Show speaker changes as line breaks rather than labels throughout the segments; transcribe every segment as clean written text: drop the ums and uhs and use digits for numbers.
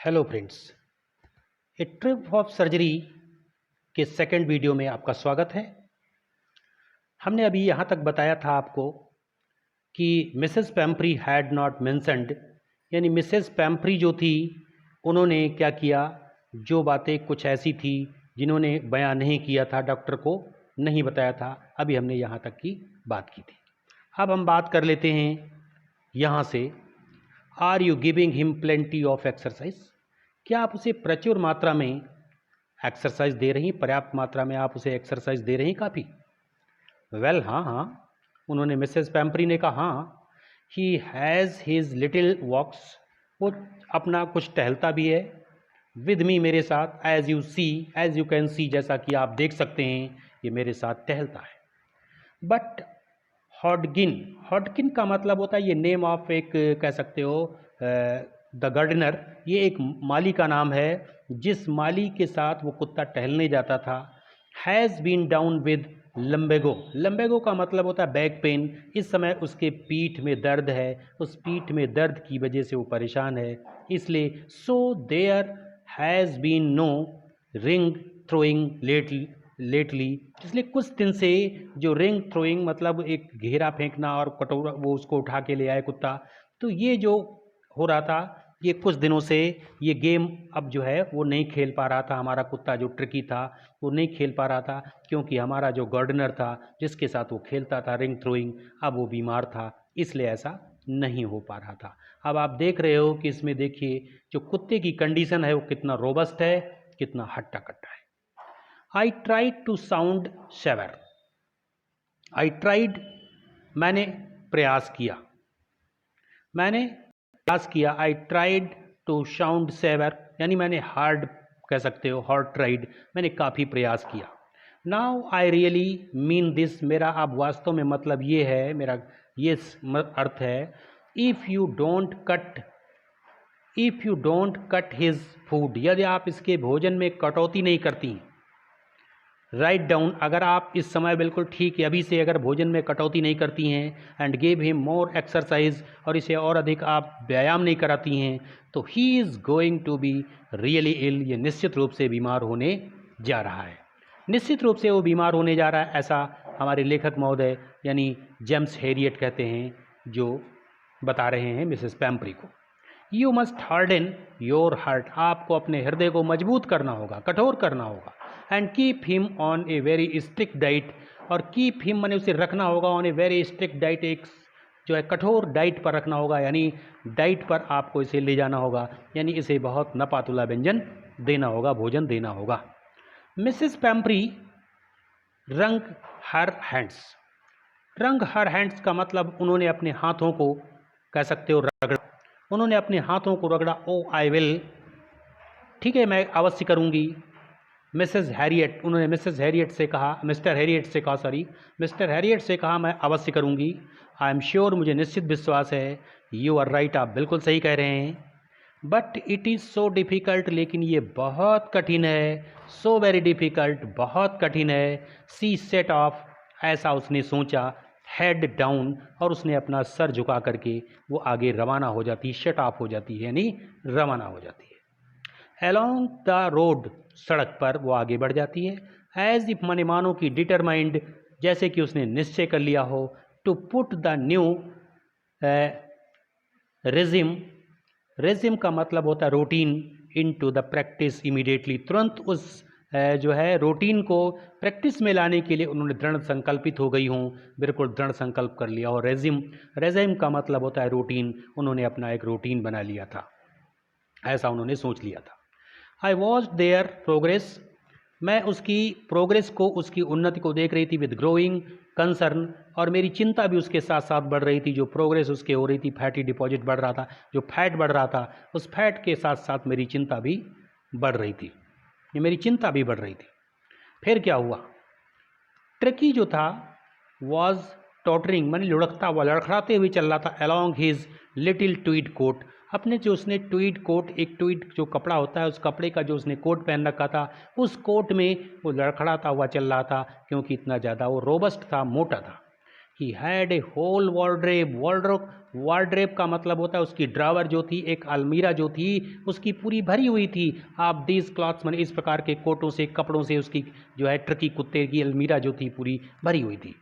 Hello friends, A trip of surgery के second video में आपका स्वागत है। हमने अभी यहाँ तक बताया था आपको कि Mrs Pomfrey had not mentioned, यानी मिसेस पैम्फ्री जो थी उन्होंने क्या किया, जो बातें कुछ ऐसी थी जिन्होंने बयां नहीं किया था, डॉक्टर को नहीं बताया था। अभी हमने यहाँ तक की बात की थी। अब हम बात कर लेते हैं यहाँ से, are you giving him plenty of exercise? क्या आप उसे प्रचुर मात्रा में एक्सरसाइज दे रही, पर्याप्त मात्रा में आप उसे एक्सरसाइज दे रही काफ़ी? वेल हाँ, उन्होंने मिसेस पैम्फ्री ने कहा हाँ, ही हैज़ हिज लिटिल वॉक्स, वो अपना कुछ टहलता भी है, विद मी, मेरे साथ, एज यू कैन सी, जैसा कि आप देख सकते हैं ये मेरे साथ टहलता है। बट हॉडकिन का मतलब होता है, ये नेम ऑफ एक कह सकते हो द गार्डनर, ये एक माली का नाम है जिस माली के साथ वो कुत्ता टहलने जाता था। Has been down with lumbago का मतलब होता है बैक पेन। इस समय उसके पीठ में दर्द है, उस पीठ में दर्द की वजह से वो परेशान है, इसलिए so there has been no ring throwing lately, इसलिए कुछ दिन से जो रिंग थ्रोइंग मतलब एक घेरा फेंकना और कटोरा वो उसको उठा के ले आए कुत्ता, तो ये जो हो रहा था ये कुछ दिनों से, ये गेम अब जो है वो नहीं खेल पा रहा था। हमारा कुत्ता जो ट्रिकी था वो नहीं खेल पा रहा था क्योंकि हमारा जो गार्डनर था जिसके साथ वो खेलता था रिंग थ्रोइंग, अब वो बीमार था, इसलिए ऐसा नहीं हो पा रहा था। अब आप देख रहे हो कि इसमें देखिए जो कुत्ते की कंडीशन है वो कितना रोबस्ट है, कितना हट्टा कट्टा है। I tried to sound severe, I tried मैंने प्रयास किया, I tried to sound severe, यानी मैंने हार्ड कह सकते हो, हार्ड ट्राइड, मैंने काफ़ी प्रयास किया। Now I really mean this, मेरा अब वास्तव में मतलब ये है, मेरा ये अर्थ है, if you don't cut his food, यदि आप इसके भोजन में कटौती नहीं करती, राइट डाउन, अगर आप इस समय बिल्कुल ठीक है अभी से अगर भोजन में कटौती नहीं करती हैं, and give him more exercise, और इसे और अधिक आप व्यायाम नहीं कराती हैं, तो he is going to be really ill, ये निश्चित रूप से बीमार होने जा रहा है, निश्चित रूप से वो बीमार होने जा रहा है, ऐसा हमारे लेखक महोदय यानी जेम्स हैरियट कहते हैं, जो बता रहे हैं मिसेस पैम्फ्री को। You must harden your heart, आपको अपने हृदय को मजबूत करना होगा, कठोर करना होगा, and keep him on a very strict diet, और कीप हिम मैंने उसे रखना होगा on a very strict diet, एक जो है कठोर डाइट पर रखना होगा, यानी डाइट पर आपको इसे ले जाना होगा, यानी इसे बहुत नपातुला व्यंजन देना होगा, भोजन देना होगा। मिसेस पैम्फ्री रंग हर हैंड्स का मतलब उन्होंने अपने हाथों को कह सकते हो रगड़ा, उन्होंने अपने हाथों को रगड़ा। ओ आई विल, ठीक है मैं अवश्य करूँगी। मिसेस हैरियट, उन्होंने मिसेस हैरियट से कहा, मिस्टर हैरियट से कहा मैं अवश्य करूँगी। आई एम श्योर, मुझे निश्चित विश्वास है। यू आर राइट, आप बिल्कुल सही कह रहे हैं। But it is so difficult, लेकिन ये बहुत कठिन है, सो वेरी डिफ़िकल्ट, बहुत कठिन है। सी सेट ऑफ, ऐसा उसने सोचा, हेड डाउन, और उसने अपना सर झुका करके वो आगे रवाना हो जाती है, शट ऑफ हो जाती है, यानी रवाना हो जाती है। अलोंग द रोड, सड़क पर वो आगे बढ़ जाती है। एज इफ माने मानो की डिटरमाइंड, जैसे कि उसने निश्चय कर लिया हो, to put the new regime का मतलब होता है routine, into the practice immediately, तुरंत उस जो है रूटीन को प्रैक्टिस में लाने के लिए उन्होंने दृढ़ संकल्पित हो गई हूँ, बिल्कुल दृढ़ संकल्प कर लिया। और रेजिम का मतलब होता है रूटीन, उन्होंने अपना एक रूटीन बना लिया था, ऐसा उन्होंने सोच लिया था। आई वॉच देयर प्रोग्रेस, मैं उसकी प्रोग्रेस को, उसकी उन्नति को देख रही थी, विद ग्रोइंग कंसर्न, और मेरी चिंता भी उसके साथ साथ बढ़ रही थी। जो प्रोग्रेस उसके हो रही थी, फैटी डिपॉजिट बढ़ रहा था, जो फैट बढ़ रहा था, उस फैट के साथ साथ मेरी चिंता भी बढ़ रही थी, ये मेरी चिंता भी बढ़ रही थी। फिर क्या हुआ, ट्रकी जो था वॉज टॉटरिंग, मैंने लुढ़कता हुआ, लड़खड़ाते हुए चल रहा था, along his little tweed coat, अपने जो उसने ट्वीड कोट, एक ट्वीड जो कपड़ा होता है, उस कपड़े का जो उसने कोट पहन रखा था, उस कोट में वो लड़खड़ाता हुआ चल रहा था, क्योंकि इतना ज़्यादा वो रोबस्ट था, मोटा था। He had a whole वॉर्ड्रेब। वॉर्ड्रेब का मतलब होता है उसकी ड्रावर जो थी, एक अलमीरा जो थी उसकी पूरी भरी हुई थी। आप दीज क्लॉथ्स मैंने इस प्रकार के कोटों से, कपड़ों से उसकी जो है टर्की कुत्ते की अलमीरा जो थी पूरी भरी हुई थी।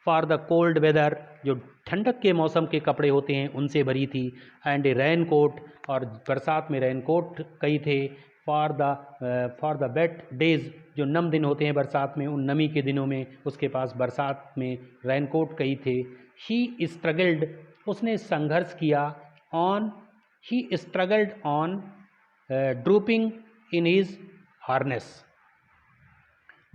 फॉर द कोल्ड वेदर, जो ठंडक के मौसम के कपड़े होते हैं उनसे भरी थी। एंड ए रेन कोट, और बरसात में रेन कोट कई थे। फॉर द वेट डेज, जो नम दिन होते हैं बरसात में, उन नमी के दिनों में उसके पास बरसात में रेन कोट कई थे। ही स्ट्रगल्ड, उसने संघर्ष किया। He struggled on drooping in his harness.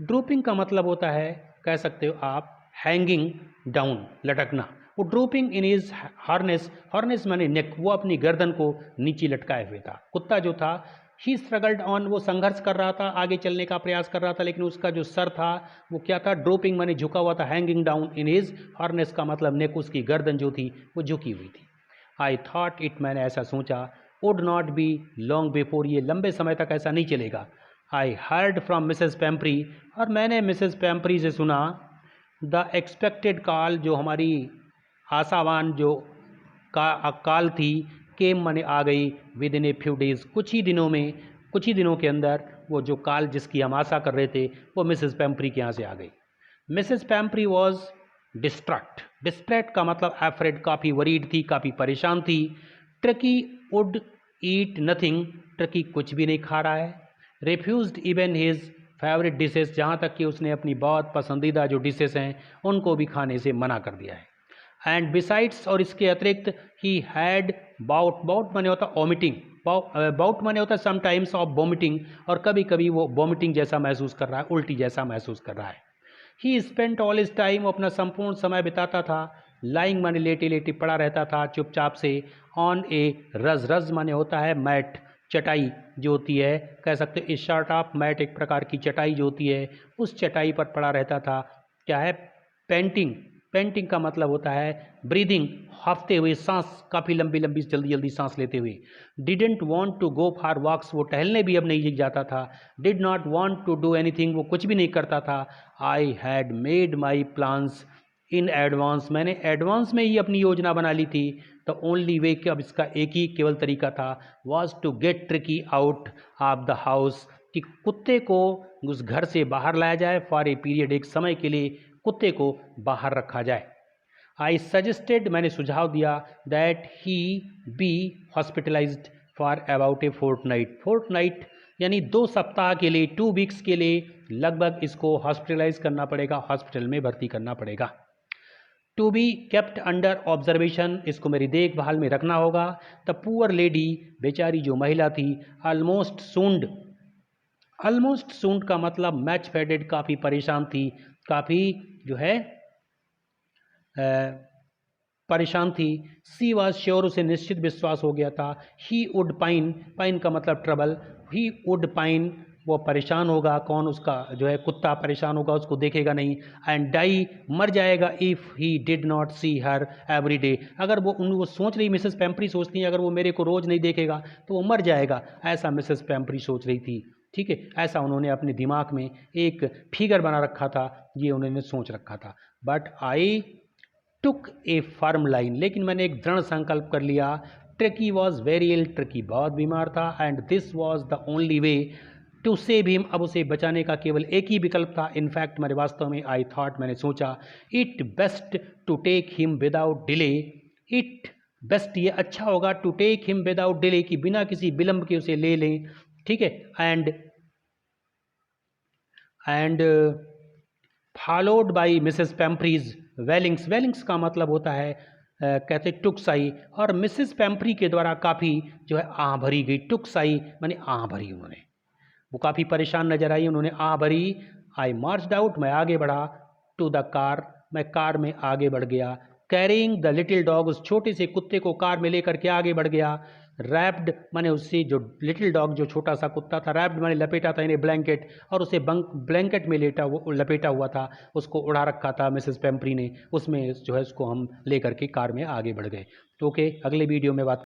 Drooping का मतलब होता है, कह सकते हो आप, हैंगिंग डाउन, लटकना। वो drooping in his harness, harness माने नेक, वो अपनी गर्दन को नीचे लटकाए हुए था। कुत्ता जो था, ही स्ट्रगल्ड ऑन, वो संघर्ष कर रहा था, आगे चलने का प्रयास कर रहा था, लेकिन उसका जो सर था वो क्या था, ड्रोपिंग माने झुका हुआ था। Hanging down in his harness का मतलब नेक, उसकी गर्दन जो थी वो झुकी हुई थी। आई थॉट इट, मैंने ऐसा सोचा, would not be long before, ये लंबे समय तक ऐसा नहीं चलेगा। आई हर्ड फ्रॉम मिसेस पैम्परी, और मैंने मिसेस पैम्परी से सुना, द एक्सपेक्टेड कॉल, जो हमारी आशावान जो काल थी, केम माने आ गई, with in a few days, कुछ ही दिनों के अंदर वो जो काल जिसकी हम आशा कर रहे थे वो मिसेस पैम्परी के यहाँ से आ गई। मिसेस पैम्परी वॉज डिस्ट्रैक्ट का मतलब एफ्रेड, काफ़ी वरीड थी, काफ़ी परेशान थी। ट्रकी वुड ईट नथिंग, ट्रकी कुछ भी नहीं खा रहा है। Refused even his favourite dishes, जहाँ तक कि उसने अपनी बहुत पसंदीदा जो डिशेस हैं उनको भी खाने से मना कर दिया है। एंड बिसाइड्स, और इसके अतिरिक्त, ही हैड बाउट माने होता वॉमिटिंग, बाउट माने होता है समटाइम्स ऑफ वॉमिटिंग, और कभी कभी वो वॉमिटिंग जैसा महसूस कर रहा है, उल्टी जैसा महसूस कर रहा है। ही स्पेंट ऑल हिज टाइम, अपना संपूर्ण समय बिताता था, लाइंग माने लेटे लेटे पड़ा रहता था चुपचाप से, ऑन ए रज माने होता है मैट, चटाई जो होती है, कह सकते हैं शॉर्ट ऑफ मैट, एक प्रकार की चटाई जो होती है, उस चटाई पर पड़ा रहता था। क्या है, पेंटिंग का मतलब होता है ब्रीदिंग, हांफते हुए, सांस काफ़ी लंबी लंबी जल्दी जल्दी सांस लेते हुए। Didn't want to go for walks, वो टहलने भी अब नहीं जाता था। Did not want to do anything, वो कुछ भी नहीं करता था। I had made my plans in advance, मैंने एडवांस में ही अपनी योजना बना ली थी। द ओनली वे, कि अब इसका एक ही केवल तरीका था, was to get Tricki out of the house, कि कुत्ते को उस घर से बाहर लाया जाए, फॉर ए पीरियड, एक समय के लिए कुत्ते को बाहर रखा जाए। आई सजेस्टेड, मैंने सुझाव दिया, that he be hospitalised for about a fortnight यानी 2 सप्ताह के लिए, 2 वीक्स के लिए लगभग इसको हॉस्पिटलाइज करना पड़ेगा, हॉस्पिटल में भर्ती करना पड़ेगा। To be kept under observation, इसको मेरी देखभाल में रखना होगा। द पुअर लेडी, बेचारी जो महिला थी, ऑलमोस्ट सूंड का मतलब मैच फेडेड, काफ़ी परेशान थी, काफ़ी जो है परेशान थी। सी वॉज श्योर, उसे निश्चित विश्वास हो गया था। ही वुड पाइन का मतलब ट्रबल, ही वुड पाइन, वो परेशान होगा, कौन, उसका जो है कुत्ता परेशान होगा, उसको देखेगा नहीं। एंड डाई, मर जाएगा, if he did not see her every day, अगर वो सोच रही, मिसेस पैम्परी सोचती है, अगर वो मेरे को रोज़ नहीं देखेगा तो वो मर जाएगा, ऐसा मिसेस पैम्परी सोच रही थी। ठीक है, ऐसा उन्होंने अपने दिमाग में एक फिगर बना रखा था, ये उन्होंने सोच रखा था। But I took A firm line, लेकिन मैंने एक दृढ़ संकल्प कर लिया। ट्रकी वॉज वेरी इल, ट्रकी बहुत बीमार था, and this was the only way to save him, अब उसे बचाने का केवल एक ही विकल्प था। इनफैक्ट मेरे वास्तव में, आई थॉट, मैंने सोचा, it best to take him without delay, it best, ये अच्छा होगा, to take him without delay, कि बिना किसी विलंब के उसे ले लें। ठीक है, एंड फॉलोड बाई मिसेस पैम्परीज वेलिंग्स का मतलब होता है कहते टुकसाई, और मिसेस पैम्परी के द्वारा काफ़ी जो है आह भरी गई। टुकसाई माने आह भरी, उन्होंने, वो काफ़ी परेशान नजर आई, उन्होंने आह भरी। आई मार्च्ड आउट, मैं आगे बढ़ा। टू द कार, मैं कार में आगे बढ़ गया। कैरिंग द लिटिल डॉग, उस छोटे से कुत्ते को कार में लेकर के आगे बढ़ गया। रैप्ड माने उससे, जो लिटिल डॉग जो छोटा सा कुत्ता था, रैप्ड माने लपेटा था इन्हें ब्लैंकेट, और उसे ब्लैंकेट में लपेटा हुआ था, उसको उड़ा रखा था मिसेस पैम्परी ने, उसमें जो है उसको हम लेकर के कार में आगे बढ़ गए। तो ओके, अगले वीडियो में बात